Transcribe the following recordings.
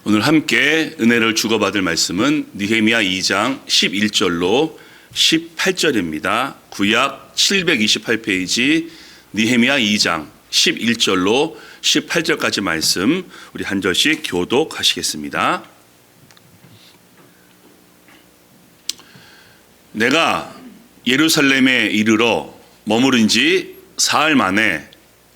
오늘 함께 은혜를 주고받을 말씀은 느헤미야 2장 11절로 18절입니다. 구약 728페이지 느헤미야 2장 11절로 18절까지 말씀 우리 한 절씩 교독하시겠습니다. 내가 예루살렘에 이르러 머무른 지 사흘 만에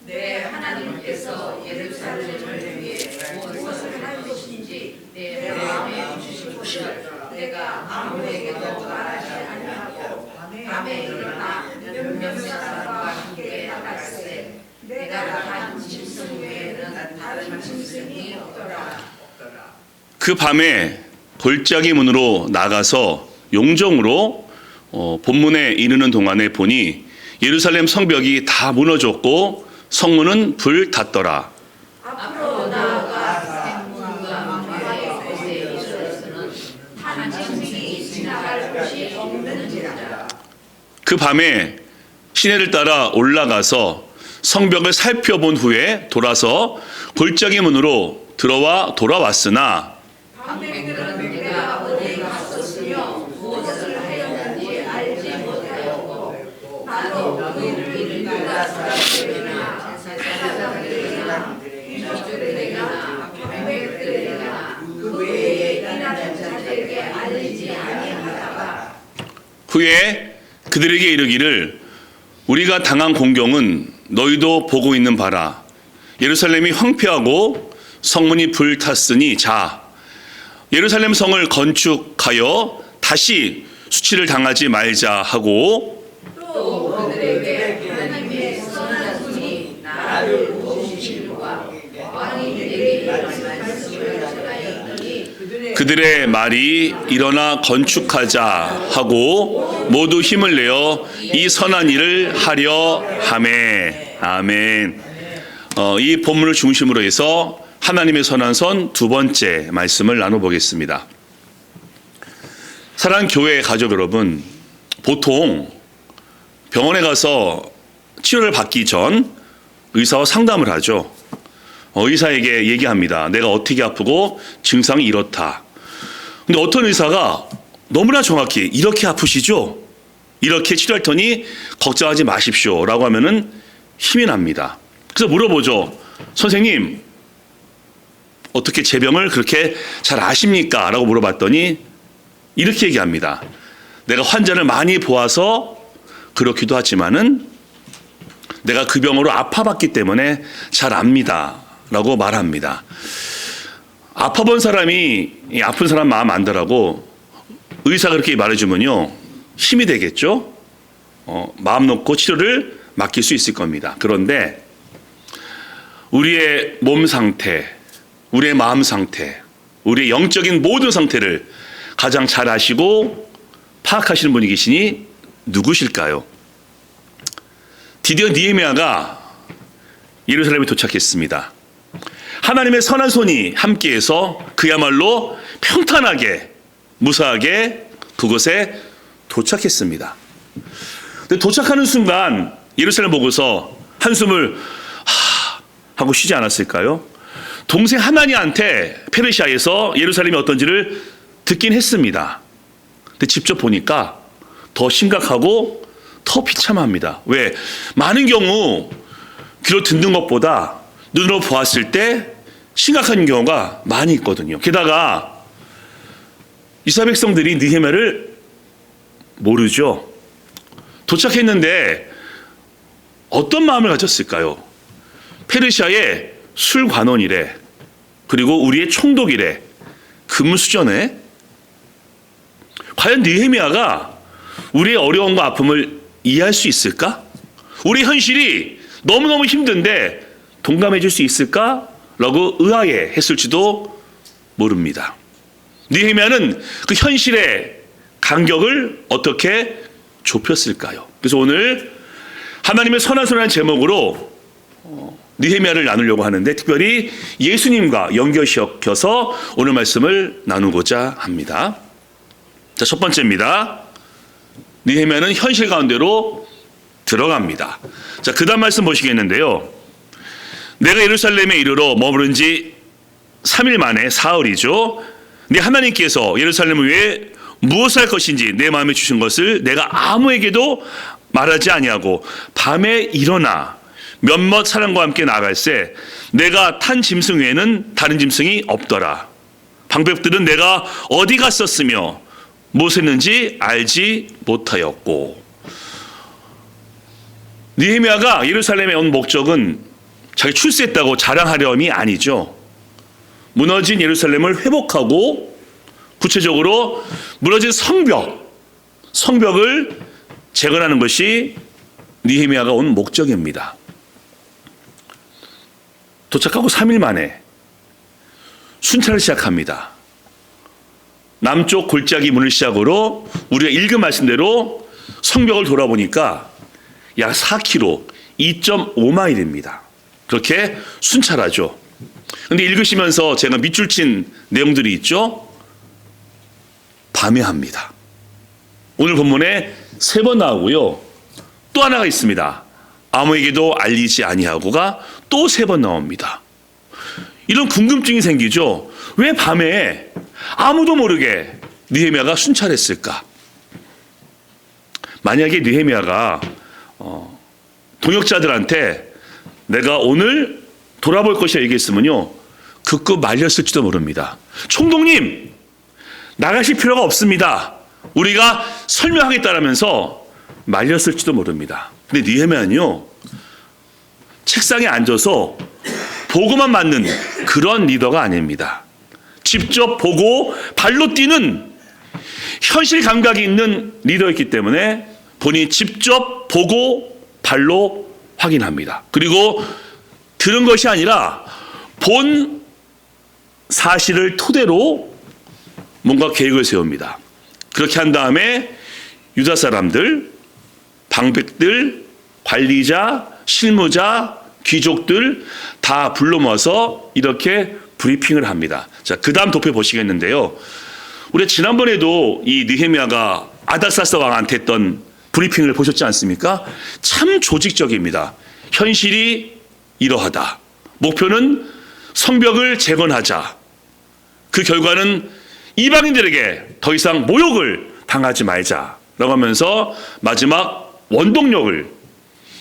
내 하나님께서 예루살렘을 위해 무엇을 할 것인지 내 마음에 주신 것을 내가 아무에게도 말하지 아니하고 밤에 일어나 몇몇 사람과 함께 나갔으되 내가 단 짐승 외에는 다른 짐승이 없더라. 그 밤에 골짜기 문으로 나가서 용정으로 본문에 이르는 동안에 보니 예루살렘 성벽이 다 무너졌고 성문은 불탔더라. 앞으로 나아가 생문과 문의 곳에 있어서는 한 짐승이 지나갈 곳이 없는지라. 그 밤에 시내를 따라 올라가서 성벽을 살펴본 후에 돌아서 골짜기 문으로 들어와 돌아왔으나 방백들은 내가 어디 갔었으며 무엇을 하였는지 알지 못하였고 바로 그들이 유다 사람들이나 제사장들이나 귀족들이나 방백들이나 그 외에 일하는 자들에게 알리지 아니하다가 후에 그들에게 이르기를 우리가 당한 공경은 너희도 보고 있는 바라. 예루살렘이 황폐하고 성문이 불탔으니 자 예루살렘 성을 건축하여 다시 수치를 당하지 말자 하고 또 그들에게 하나님의 선한 손이 나를 도우심과 왕이 내게 이런 말씀을 전하였더니 그들의 말이 일어나 건축하자 하고 모두 힘을 내어 이 선한 일을 하려 하매. 아멘. 이 본문을 중심으로 해서 하나님의 선한 선 두 번째 말씀을 나눠보겠습니다. 사랑하는 교회 가족 여러분, 보통 병원에 가서 치료를 받기 전 의사와 상담을 하죠. 의사에게 얘기합니다. 내가 어떻게 아프고 증상이 이렇다. 근데 어떤 의사가 너무나 정확히 이렇게 아프시죠? 이렇게 치료할 테니 걱정하지 마십시오 라고 하면은 힘이 납니다. 그래서 물어보죠. 선생님, 어떻게 제 병을 그렇게 잘 아십니까? 라고 물어봤더니 이렇게 얘기합니다. 내가 환자를 많이 보아서 그렇기도 하지만은 내가 그 병으로 아파봤기 때문에 잘 압니다. 라고 말합니다. 아파본 사람이 아픈 사람 마음 안다라고 의사가 그렇게 말해주면요 힘이 되겠죠. 마음 놓고 치료를 맡길 수 있을 겁니다. 그런데 우리의 몸 상태, 우리의 마음 상태, 우리의 영적인 모든 상태를 가장 잘 아시고 파악하시는 분이 계시니 누구실까요? 드디어 느헤미야가 예루살렘에 도착했습니다. 하나님의 선한 손이 함께해서 그야말로 평탄하게 무사하게 그곳에 도착했습니다. 근데 도착하는 순간 예루살렘 보고서 한숨을 하고 쉬지 않았을까요? 동생 하나니한테 페르시아에서 예루살렘이 어떤지를 듣긴 했습니다. 근데 직접 보니까 더 심각하고 더 비참합니다. 왜? 많은 경우 귀로 듣는 것보다 눈으로 보았을 때 심각한 경우가 많이 있거든요. 게다가 이스라엘 백성들이 느헤미야를 모르죠. 도착했는데 어떤 마음을 가졌을까요? 페르시아의 술관원이래. 그리고 우리의 총독이래. 금수저네. 과연 느헤미야가 우리의 어려움과 아픔을 이해할 수 있을까? 우리 현실이 너무너무 힘든데 동감해 줄 수 있을까? 라고 의아해 했을지도 모릅니다. 느헤미야는 그 현실의 간격을 어떻게 좁혔을까요? 그래서 오늘 하나님의 선한 손이라는 제목으로 느헤미야를 나누려고 하는데 특별히 예수님과 연결시켜서 오늘 말씀을 나누고자 합니다. 자, 첫 번째입니다. 느헤미야는 현실 가운데로 들어갑니다. 자, 그 다음 말씀 보시겠는데요. 내가 예루살렘에 이르러 머무른 지 3일 만에 사흘이죠. 내 하나님께서 예루살렘을 위해 무엇을 할 것인지 내 마음에 주신 것을 내가 아무에게도 말하지 아니하고 밤에 일어나 몇몇 사람과 함께 나아갈새 내가 탄 짐승 외에는 다른 짐승이 없더라. 방백들은 내가 어디 갔었으며 무엇을 했는지 알지 못하였고. 느헤미야가 예루살렘에 온 목적은 자기 출세했다고 자랑하려함이 아니죠. 무너진 예루살렘을 회복하고 구체적으로 무너진 성벽을 재건하는 것이 느헤미야가 온 목적입니다. 도착하고 3일 만에 순찰을 시작합니다. 남쪽 골짜기 문을 시작으로 우리가 읽은 말씀대로 성벽을 돌아보니까 약 4km, 2.5마일입니다. 그렇게 순찰하죠. 그런데 읽으시면서 제가 밑줄 친 내용들이 있죠. 밤에 합니다. 오늘 본문에 3번 나오고요. 또 하나가 있습니다. 아무에게도 알리지 아니하고가 또 3번 나옵니다. 이런 궁금증이 생기죠. 왜 밤에 아무도 모르게 느헤미야가 순찰했을까? 만약에 느헤미야가 동역자들한테 내가 오늘 돌아볼 것이라 얘기했으면요, 극구 말렸을지도 모릅니다. 총독님, 나가실 필요가 없습니다. 우리가 설명하겠다라면서 말렸을지도 모릅니다. 근데 느헤미야는요, 책상에 앉아서 보고만 맞는 그런 리더가 아닙니다. 직접 보고 발로 뛰는 현실 감각이 있는 리더였기 때문에 본인이 직접 보고 발로 확인합니다. 그리고 들은 것이 아니라 본 사실을 토대로 뭔가 계획을 세웁니다. 그렇게 한 다음에 유다 사람들, 방백들, 관리자, 실무자, 귀족들 다 불러 모아서 이렇게 브리핑을 합니다. 자, 그 다음 도표 보시겠는데요. 우리 지난번에도 이 느헤미야가 아닥사스 왕한테 했던 브리핑을 보셨지 않습니까? 참 조직적입니다. 현실이 이러하다. 목표는 성벽을 재건하자. 그 결과는 이방인들에게 더 이상 모욕을 당하지 말자라고 하면서 마지막 원동력을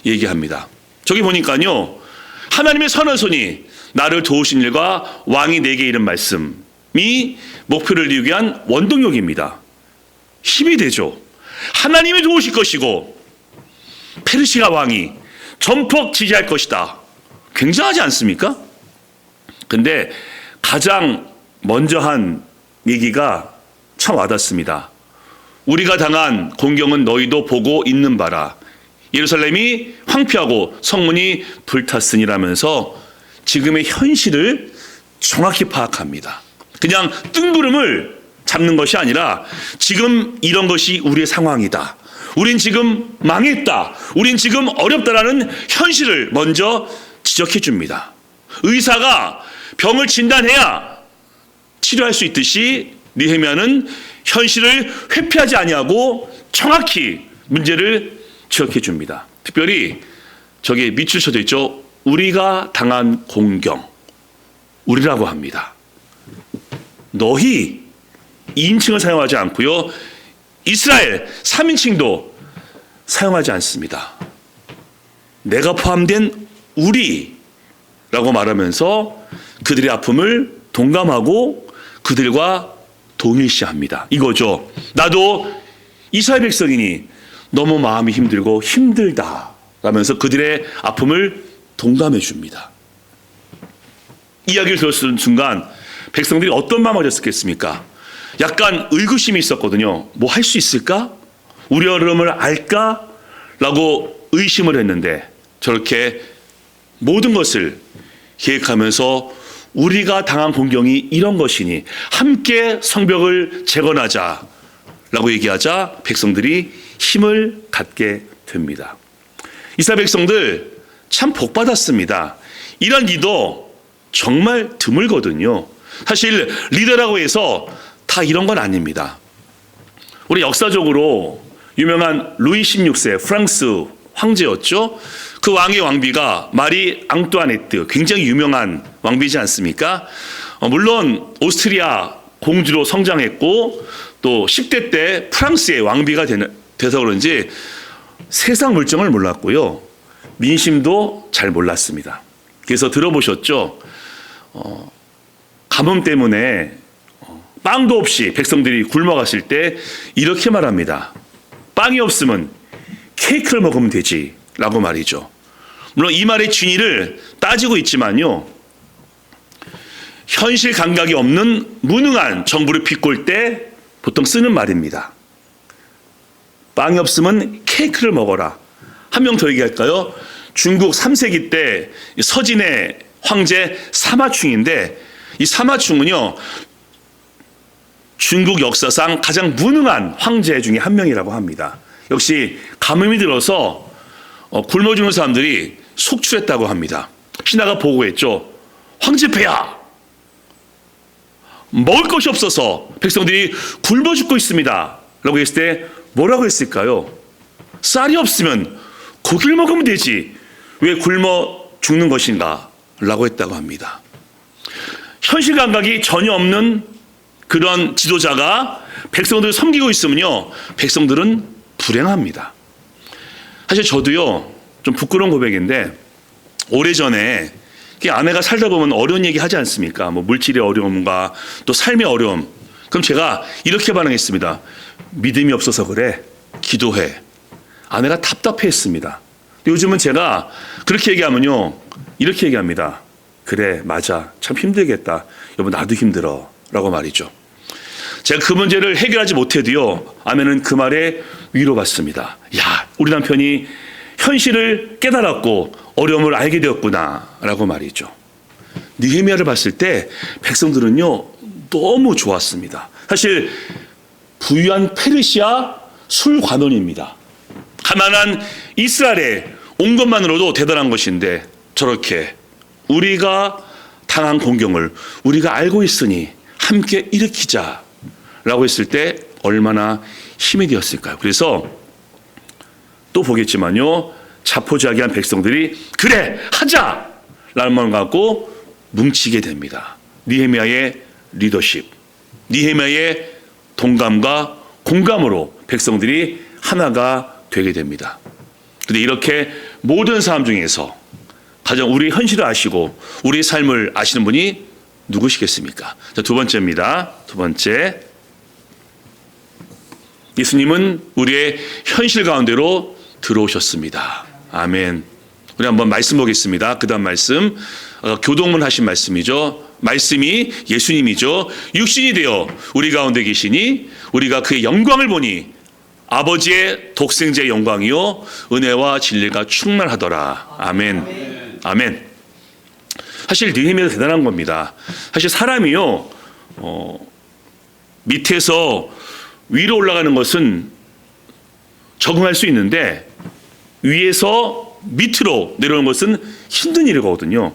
얘기합니다. 저기 보니까요, 하나님의 선한 손이 나를 도우신 일과 왕이 내게 이른 말씀이 목표를 이루기 위한 원동력입니다. 힘이 되죠. 하나님이 도우실 것이고 페르시아 왕이 전폭 지지할 것이다. 굉장하지 않습니까? 근데 가장 먼저 한 얘기가 참 와닿습니다. 우리가 당한 공경은 너희도 보고 있는 바라. 예루살렘이 황폐하고 성문이 불탔으니라면서 지금의 현실을 정확히 파악합니다. 그냥 뜬구름을 잡는 것이 아니라 지금 이런 것이 우리의 상황이다. 우린 지금 망했다. 우린 지금 어렵다라는 현실을 먼저 지적해 줍니다. 의사가 병을 진단해야 치료할 수 있듯이 느헤미야는 현실을 회피하지 아니하고 정확히 문제를 지적해 줍니다. 특별히 저기 밑줄 쳐져 있죠. 우리가 당한 공경, 우리라고 합니다. 너희 2인칭을 사용하지 않고요, 이스라엘 3인칭도 사용하지 않습니다. 내가 포함된 우리라고 말하면서 그들의 아픔을 동감하고 그들과 동일시합니다. 이거죠. 나도 이스라엘 백성이니 너무 마음이 힘들고 힘들다 라면서 그들의 아픔을 동감해 줍니다. 이야기를 들었을 순간 백성들이 어떤 마음을 가졌겠습니까? 약간 의구심이 있었거든요. 뭐 할 수 있을까? 우리 어려움을 알까? 라고 의심을 했는데 저렇게 모든 것을 계획하면서 우리가 당한 공경이 이런 것이니 함께 성벽을 재건하자 라고 얘기하자 백성들이 힘을 갖게 됩니다. 이스라엘 백성들 참 복받았습니다. 이런 리더 정말 드물거든요. 사실 리더라고 해서 다 이런 건 아닙니다. 우리 역사적으로 유명한 루이 16세 프랑스 황제였죠. 그 왕의 왕비가 마리 앙뚜아네트, 굉장히 유명한 왕비지 않습니까? 물론 오스트리아 공주로 성장했고 또 10대 때 프랑스의 왕비가 돼서 그런지 세상 물정을 몰랐고요. 민심도 잘 몰랐습니다. 그래서 들어보셨죠? 가뭄 때문에 빵도 없이 백성들이 굶어갔을 때 이렇게 말합니다. 빵이 없으면 케이크를 먹으면 되지 라고 말이죠. 물론 이 말의 진위를 따지고 있지만요, 현실 감각이 없는 무능한 정부를 비꼴 때 보통 쓰는 말입니다. 빵이 없으면 케이크를 먹어라. 한 명 더 얘기할까요? 중국 3세기 때 서진의 황제 사마충인데, 이 사마충은요 중국 역사상 가장 무능한 황제 중에 한 명이라고 합니다. 역시 가뭄이 들어서 굶어 죽는 사람들이 속출했다고 합니다. 신하가 보고했죠. 황제폐하, 먹을 것이 없어서 백성들이 굶어 죽고 있습니다 라고 했을 때 뭐라고 했을까요? 쌀이 없으면 고기를 먹으면 되지 왜 굶어 죽는 것인가 라고 했다고 합니다. 현실 감각이 전혀 없는 그런 지도자가 백성들을 섬기고 있으면요, 백성들은 불행합니다. 사실 저도요 좀 부끄러운 고백인데, 오래전에 아내가 살다 보면 어려운 얘기 하지 않습니까? 뭐 물질의 어려움과 또 삶의 어려움. 그럼 제가 이렇게 반응했습니다. 믿음이 없어서 그래, 기도해. 아내가 답답해했습니다. 요즘은 제가 그렇게 얘기하면요 이렇게 얘기합니다. 그래, 맞아, 참 힘들겠다, 여보 나도 힘들어 라고 말이죠. 제가 그 문제를 해결하지 못해도요 아내는 그 말에 위로받습니다. 야, 우리 남편이 현실을 깨달았고 어려움을 알게 되었구나 라고 말이죠. 느헤미야를 봤을 때 백성들은요 너무 좋았습니다. 사실 부유한 페르시아 술관원입니다. 가난한 이스라엘에 온 것만으로도 대단한 것인데, 저렇게 우리가 당한 공경을 우리가 알고 있으니 함께 일으키자 라고 했을 때 얼마나 힘이 되었을까요? 그래서 또 보겠지만요, 자포자기한 백성들이 그래 하자 라는 마음을 갖고 뭉치게 됩니다. 느헤미야의 리더십, 느헤미야의 동감과 공감으로 백성들이 하나가 되게 됩니다. 그런데 이렇게 모든 사람 중에서 가장 우리 현실을 아시고 우리 삶을 아시는 분이 누구시겠습니까? 자, 두 번째입니다. 두 번째, 예수님은 우리의 현실 가운데로 들어오셨습니다. 아멘. 우리 한번 말씀 보겠습니다. 그 다음 말씀, 교동문 하신 말씀이죠. 말씀이 예수님이죠. 육신이 되어 우리 가운데 계시니 우리가 그의 영광을 보니 아버지의 독생자의 영광이요 은혜와 진리가 충만하더라. 아멘. 아멘. 사실 느헤미야가 대단한 겁니다. 사실 사람이요 밑에서 위로 올라가는 것은 적응할 수 있는데 위에서 밑으로 내려오는 것은 힘든 일이거든요.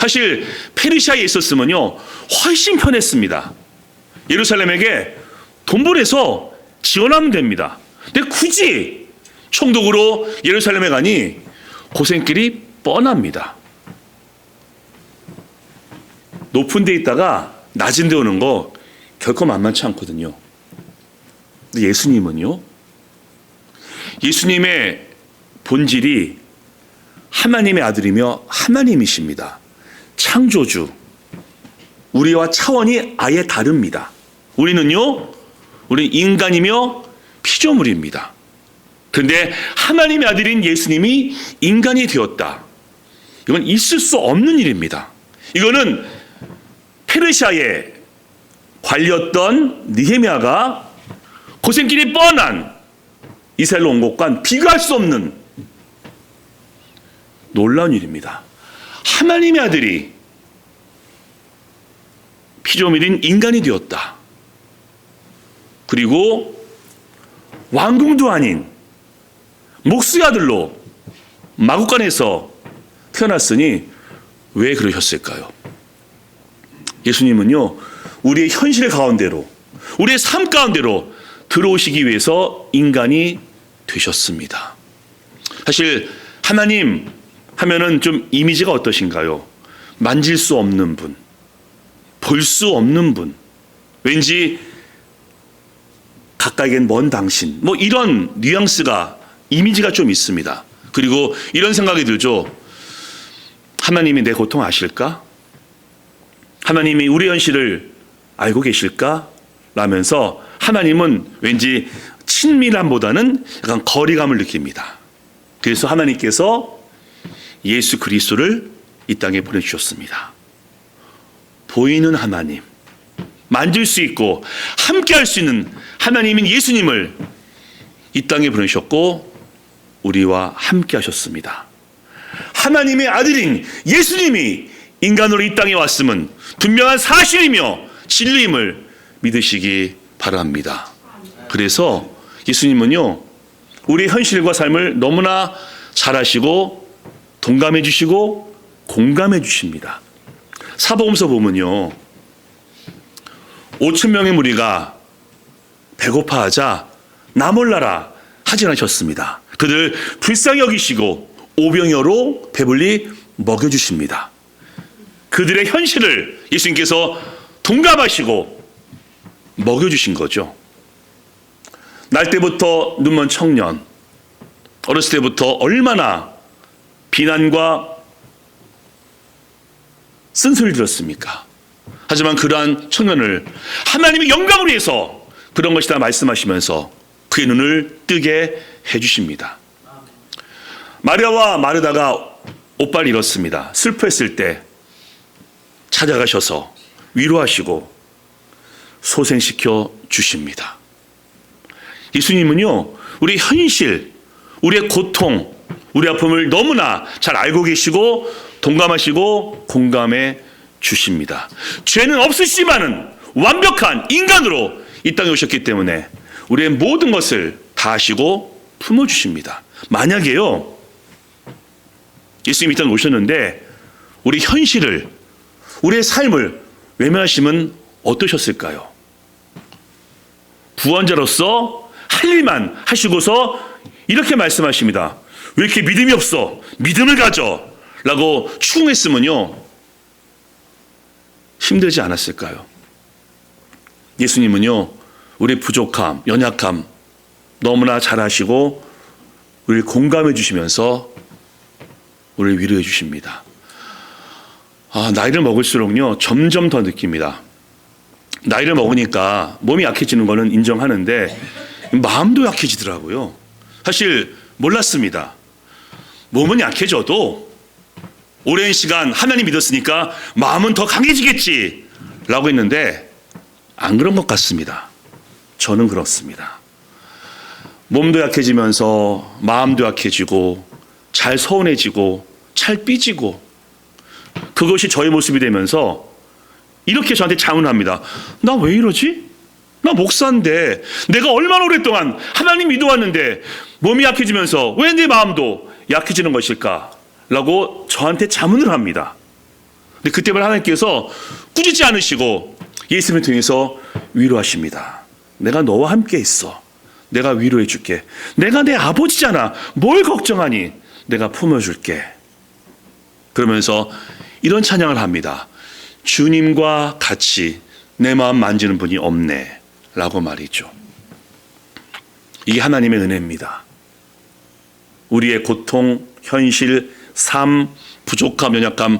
사실 페르시아에 있었으면요 훨씬 편했습니다. 예루살렘에게 돈 보내서 지원하면 됩니다. 근데 굳이 총독으로 예루살렘에 가니 고생길이 뻔합니다. 높은 데 있다가 낮은 데 오는 거 결코 만만치 않거든요. 근데 예수님은요, 예수님의 본질이 하나님의 아들이며 하나님이십니다. 창조주. 우리와 차원이 아예 다릅니다. 우리는 인간이며 피조물입니다. 그런데 하나님의 아들인 예수님이 인간이 되었다. 이건 있을 수 없는 일입니다. 이거는 페르시아에 관리였던 느헤미야가 고생길이 뻔한 이스라엘로 온 것과 비교할 수 없는 놀라운 일입니다. 하나님의 아들이 피조물인 인간이 되었다. 그리고 왕궁도 아닌 목수의 아들로 마구간에서 태어났으니 왜 그러셨을까요? 예수님은요 우리의 현실 가운데로, 우리의 삶 가운데로 들어오시기 위해서 인간이 되셨습니다. 사실 하나님 하면은 좀 이미지가 어떠신가요? 만질 수 없는 분, 볼 수 없는 분, 왠지 가까이겐 먼 당신, 뭐 이런 뉘앙스가, 이미지가 좀 있습니다. 그리고 이런 생각이 들죠. 하나님이 내 고통 아실까? 하나님이 우리 현실을 알고 계실까? 라면서 하나님은 왠지 친밀함보다는 약간 거리감을 느낍니다. 그래서 하나님께서 예수 그리스도를 이 땅에 보내주셨습니다. 보이는 하나님, 만질 수 있고 함께 할 수 있는 하나님인 예수님을 이 땅에 보내셨고 우리와 함께 하셨습니다. 하나님의 아들인 예수님이 인간으로 이 땅에 왔음은 분명한 사실이며 진리임을 믿으시기 바랍니다. 그래서 예수님은요, 우리 현실과 삶을 너무나 잘 아시고 동감해 주시고 공감해 주십니다. 사복음서 보면요, 5,000명의 무리가 배고파하자 나 몰라라 하지 않으셨습니다. 그들 불쌍히 여기시고 오병이어로 배불리 먹여주십니다. 그들의 현실을 예수님께서 동감하시고 먹여주신 거죠. 날 때부터 눈먼 청년, 어렸을 때부터 얼마나 비난과 쓴소리를 들었습니까? 하지만 그러한 청년을 하나님의 영광을 위해서 그런 것이다 말씀하시면서 그의 눈을 뜨게 해주십니다. 마리아와 마르다가 옷발 잃었습니다. 슬퍼했을 때 찾아가셔서 위로하시고 소생시켜 주십니다. 예수님은요, 우리 현실, 우리의 고통, 우리 아픔을 너무나 잘 알고 계시고 동감하시고 공감해 주십니다. 죄는 없으시지만은 완벽한 인간으로 이 땅에 오셨기 때문에 우리의 모든 것을 다 아시고 품어주십니다. 만약에요, 예수님이 이 땅에 오셨는데 우리 현실을, 우리의 삶을 외면하시면 어떠셨을까요? 구원자로서 할 일만 하시고서 이렇게 말씀하십니다. 왜 이렇게 믿음이 없어? 믿음을 가져! 라고 추궁했으면요, 힘들지 않았을까요? 예수님은요, 우리 부족함, 연약함 너무나 잘 아시고 우리를 공감해 주시면서 우리를 위로해 주십니다. 나이를 먹을수록요, 점점 더 느낍니다. 나이를 먹으니까 몸이 약해지는 거는 인정하는데 마음도 약해지더라고요. 사실 몰랐습니다. 몸은 약해져도 오랜 시간 하나님 믿었으니까 마음은 더 강해지겠지 라고 했는데 안 그런 것 같습니다. 저는 그렇습니다. 몸도 약해지면서 마음도 약해지고 잘 서운해지고 잘 삐지고, 그것이 저의 모습이 되면서 이렇게 저한테 자문합니다. 나 왜 이러지? 나 목사인데 내가 얼마나 오랫동안 하나님 믿어왔는데 몸이 약해지면서 왜 내 마음도 약해지는 것일까? 라고 저한테 자문을 합니다. 근데 그때만 하나님께서 꾸짖지 않으시고 예수님을 통해서 위로하십니다. 내가 너와 함께 있어. 내가 위로해 줄게. 내가 내 아버지잖아. 뭘 걱정하니? 내가 품어줄게. 그러면서 이런 찬양을 합니다. 주님과 같이 내 마음 만지는 분이 없네 라고 말이죠. 이게 하나님의 은혜입니다. 우리의 고통, 현실, 삶, 부족함, 연약함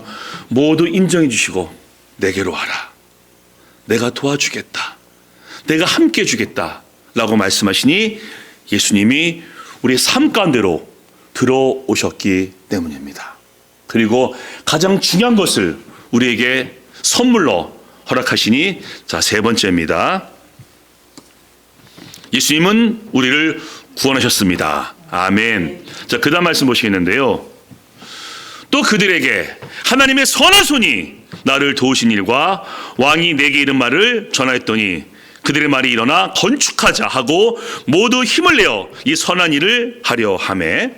모두 인정해 주시고 내게로 와라. 내가 도와주겠다. 내가 함께 해주겠다 라고 말씀하시니 예수님이 우리의 삶 가운데로 들어오셨기 때문입니다. 그리고 가장 중요한 것을 우리에게 선물로 허락하시니, 자, 세 번째입니다. 예수님은 우리를 구원하셨습니다. 아멘. 자, 그 다음 말씀 보시겠는데요. 또 그들에게 하나님의 선한 손이 나를 도우신 일과 왕이 내게 이른 말을 전하였더니 그들의 말이 일어나 건축하자 하고 모두 힘을 내어 이 선한 일을 하려 하매.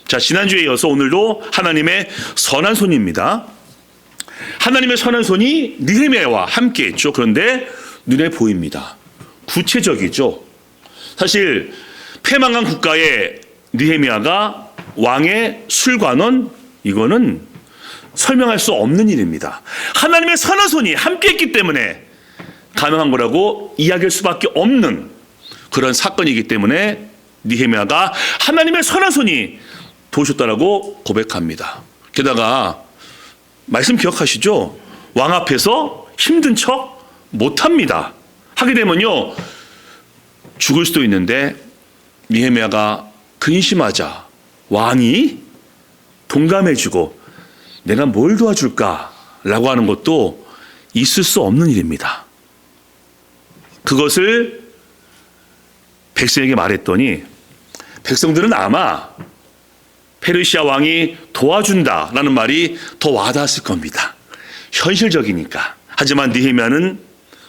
자, 지난주에 이어서 오늘도 하나님의 선한 손입니다. 하나님의 선한 손이 느헤미야와 함께 했죠. 그런데 눈에 보입니다. 구체적이죠. 사실 패망한 국가의 느헤미야가 왕의 술관원, 이거는 설명할 수 없는 일입니다. 하나님의 선한 손이 함께했기 때문에 가능한 거라고 이야기할 수밖에 없는 그런 사건이기 때문에 느헤미야가 하나님의 선한 손이 도우셨다라고 고백합니다. 게다가 말씀 기억하시죠? 왕 앞에서 힘든 척 못합니다. 하게 되면요 죽을 수도 있는데 느헤미야가 근심하자 왕이 동감해주고 내가 뭘 도와줄까라고 하는 것도 있을 수 없는 일입니다. 그것을 백성에게 말했더니 백성들은 아마 페르시아 왕이 도와준다라는 말이 더 와닿았을 겁니다. 현실적이니까. 하지만 느헤미야는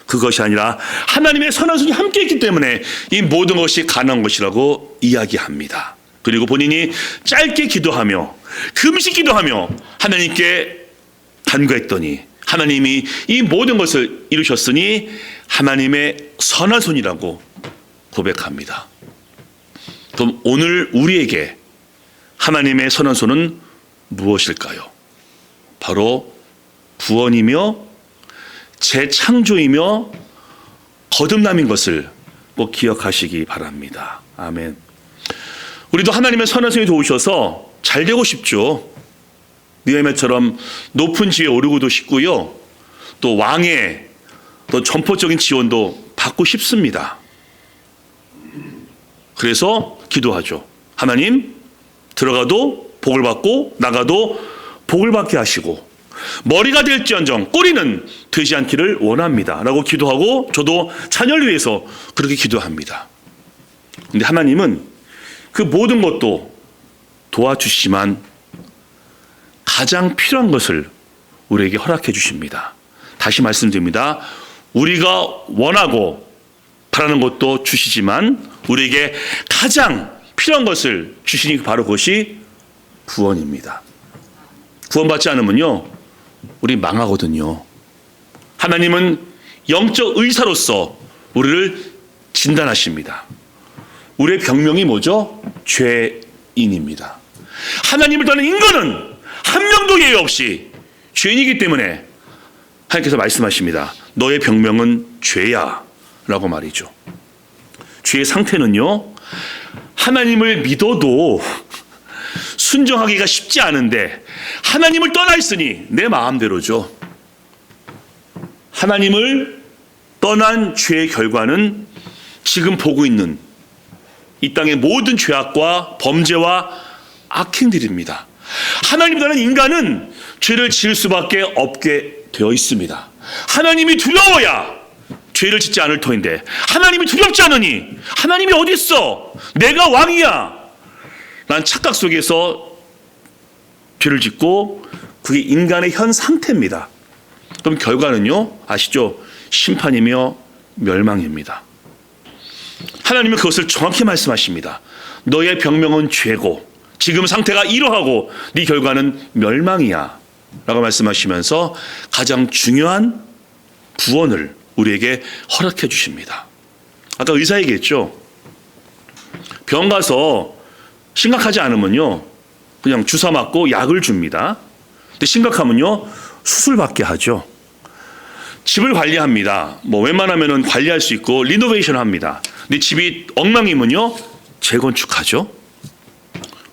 그것이 아니라 하나님의 선한 손이 함께했기 때문에 이 모든 것이 가능한 것이라고 이야기합니다. 그리고 본인이 짧게 기도하며 금식 기도하며 하나님께 간구했더니 하나님이 이 모든 것을 이루셨으니 하나님의 선한 손이라고 고백합니다. 그럼 오늘 우리에게 하나님의 선한 손은 무엇일까요? 바로 구원이며 재창조이며 거듭남인 것을 꼭 기억하시기 바랍니다. 아멘. 우리도 하나님의 선한 손이 도우셔서 잘 되고 싶죠. 느헤미야처럼 높은 지위에 오르고도 싶고요. 또 왕의 또 전포적인 지원도 받고 싶습니다. 그래서 기도하죠. 하나님, 들어가도 복을 받고 나가도 복을 받게 하시고 머리가 될지언정 꼬리는 되지 않기를 원합니다 라고 기도하고 저도 자녀를 위해서 그렇게 기도합니다. 근데 하나님은 그 모든 것도 도와주시지만 가장 필요한 것을 우리에게 허락해 주십니다. 다시 말씀드립니다. 우리가 원하고 바라는 것도 주시지만 우리에게 가장 필요한 것을 주시니 바로 그것이 구원입니다. 구원받지 않으면요 우리 망하거든요. 하나님은 영적 의사로서 우리를 진단하십니다. 우리의 병명이 뭐죠? 죄인입니다. 하나님을 떠난 인간은 한 명도 예외 없이 죄인이기 때문에 하나님께서 말씀하십니다. 너의 병명은 죄야 라고 말이죠. 죄의 상태는요 하나님을 믿어도 순종하기가 쉽지 않은데 하나님을 떠나 있으니 내 마음대로죠. 하나님을 떠난 죄의 결과는 지금 보고 있는 이 땅의 모든 죄악과 범죄와 악행들입니다. 하나님을 떠난 인간은 죄를 지을 수밖에 없게 되어 있습니다. 하나님이 두려워야 죄를 짓지 않을 터인데 하나님이 두렵지 않으니 하나님이 어디 있어? 내가 왕이야. 난 착각 속에서 죄를 짓고 그게 인간의 현 상태입니다. 그럼 결과는요 아시죠? 심판이며 멸망입니다. 하나님은 그것을 정확히 말씀하십니다. 너의 병명은 죄고 지금 상태가 이러하고 네 결과는 멸망이야 라고 말씀하시면서 가장 중요한 구원을 우리에게 허락해 주십니다. 아까 의사 얘기했죠. 병 가서 심각하지 않으면요 그냥 주사 맞고 약을 줍니다. 근데 심각하면요 수술받게 하죠. 집을 관리합니다. 뭐 웬만하면은 관리할 수 있고 리노베이션 합니다. 근데 집이 엉망이면요 재건축하죠.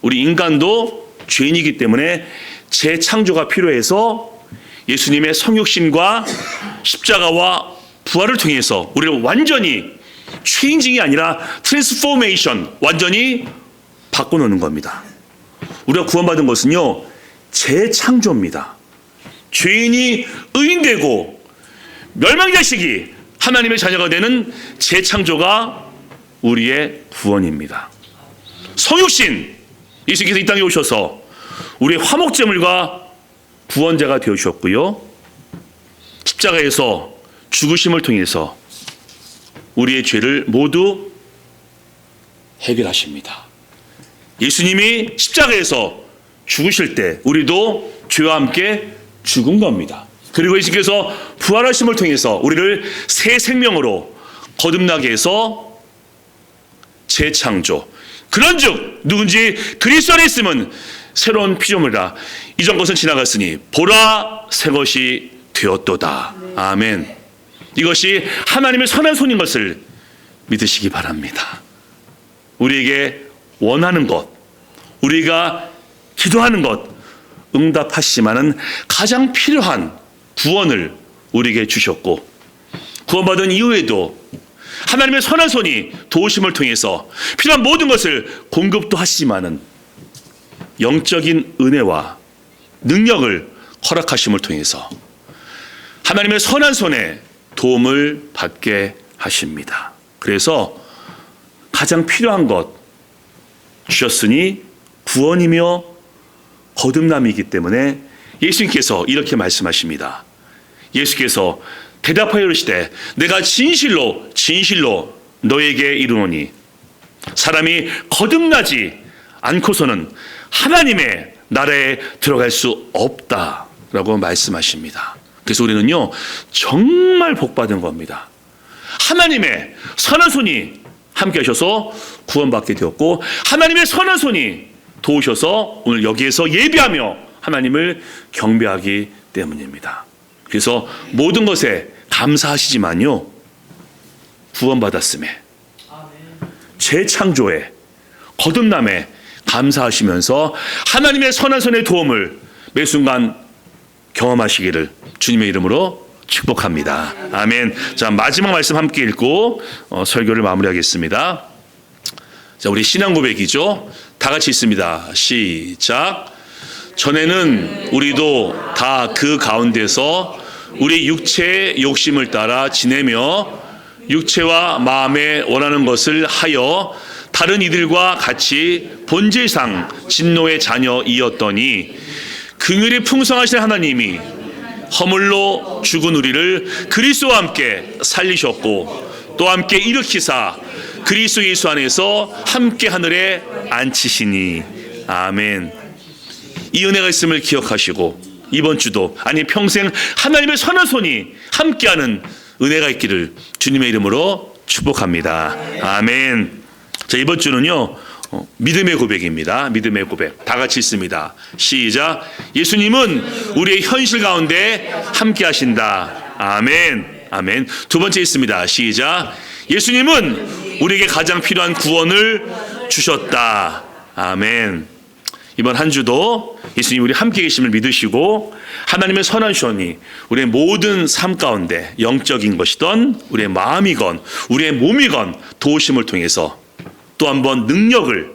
우리 인간도 죄인이기 때문에 재창조가 필요해서 예수님의 성육신과 십자가와 부활을 통해서 우리를 완전히 체인징이 아니라 트랜스포메이션 완전히 바꿔놓는 겁니다. 우리가 구원받은 것은요 재창조입니다. 죄인이 의인되고 멸망자식이 하나님의 자녀가 되는 재창조가 우리의 구원입니다. 성육신 예수께서 이 땅에 오셔서 우리의 화목제물과 구원자가 되어주셨고요 십자가에서 죽으심을 통해서 우리의 죄를 모두 해결하십니다. 예수님이 십자가에서 죽으실 때 우리도 죄와 함께 죽은 겁니다. 그리고 예수께서 부활하심을 통해서 우리를 새 생명으로 거듭나게 해서 재창조. 그런즉 누군지 그리스도 안에 있으면 새로운 피조물이라 이전 것은 지나갔으니 보라 새 것이 되었도다. 아멘. 이것이 하나님의 선한 손인 것을 믿으시기 바랍니다. 우리에게 원하는 것, 우리가 기도하는 것 응답하시지만은 가장 필요한 구원을 우리에게 주셨고, 구원받은 이후에도 하나님의 선한 손이 도우심을 통해서 필요한 모든 것을 공급도 하시지만은 영적인 은혜와 능력을 허락하심을 통해서 하나님의 선한 손에 도움을 받게 하십니다. 그래서 가장 필요한 것 주셨으니 구원이며 거듭남이기 때문에 예수님께서 이렇게 말씀하십니다. 예수께서 대답하여 이르시되 내가 진실로 진실로 너에게 이르노니 사람이 거듭나지 않고서는 하나님의 나라에 들어갈 수 없다라고 말씀하십니다. 그래서 우리는요 정말 복받은 겁니다. 하나님의 선한 손이 함께 하셔서 구원받게 되었고, 하나님의 선한 손이 도우셔서 오늘 여기에서 예배하며 하나님을 경배하기 때문입니다. 그래서 모든 것에 감사하시지만요, 구원받았음에, 재창조에, 거듭남에 감사하시면서 하나님의 선한 손의 도움을 매 순간 경험하시기를 주님의 이름으로 축복합니다. 아멘. 자, 마지막 말씀 함께 읽고 설교를 마무리하겠습니다. 자, 우리 신앙 고백이죠. 다 같이 있습니다. 시작. 전에는 우리도 다 그 가운데서 우리 육체의 욕심을 따라 지내며 육체와 마음에 원하는 것을 하여 다른 이들과 같이 본질상 진노의 자녀이었더니 긍휼이 풍성하신 하나님이 허물로 죽은 우리를 그리스도와 함께 살리셨고 또 함께 일으키사 그리스도 예수 안에서 함께 하늘에 앉히시니. 아멘. 이 은혜가 있음을 기억하시고 이번 주도 아니 평생 하나님의 선한 손이 함께하는 은혜가 있기를 주님의 이름으로 축복합니다. 아멘. 자, 이번 주는요 믿음의 고백입니다. 믿음의 고백. 다 같이 있습니다. 시작. 예수님은 우리의 현실 가운데 함께 하신다. 아멘. 아멘. 두 번째 있습니다. 시작. 예수님은 우리에게 가장 필요한 구원을 주셨다. 아멘. 이번 한 주도 예수님 우리 함께 계심을 믿으시고 하나님의 선한 손이 우리의 모든 삶 가운데 영적인 것이든 우리의 마음이건 우리의 몸이건 도우심을 통해서 또 한번 능력을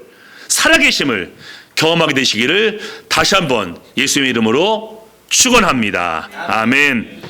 살아계심을 경험하게 되시기를 다시 한번 예수님의 이름으로 축원합니다. 아멘.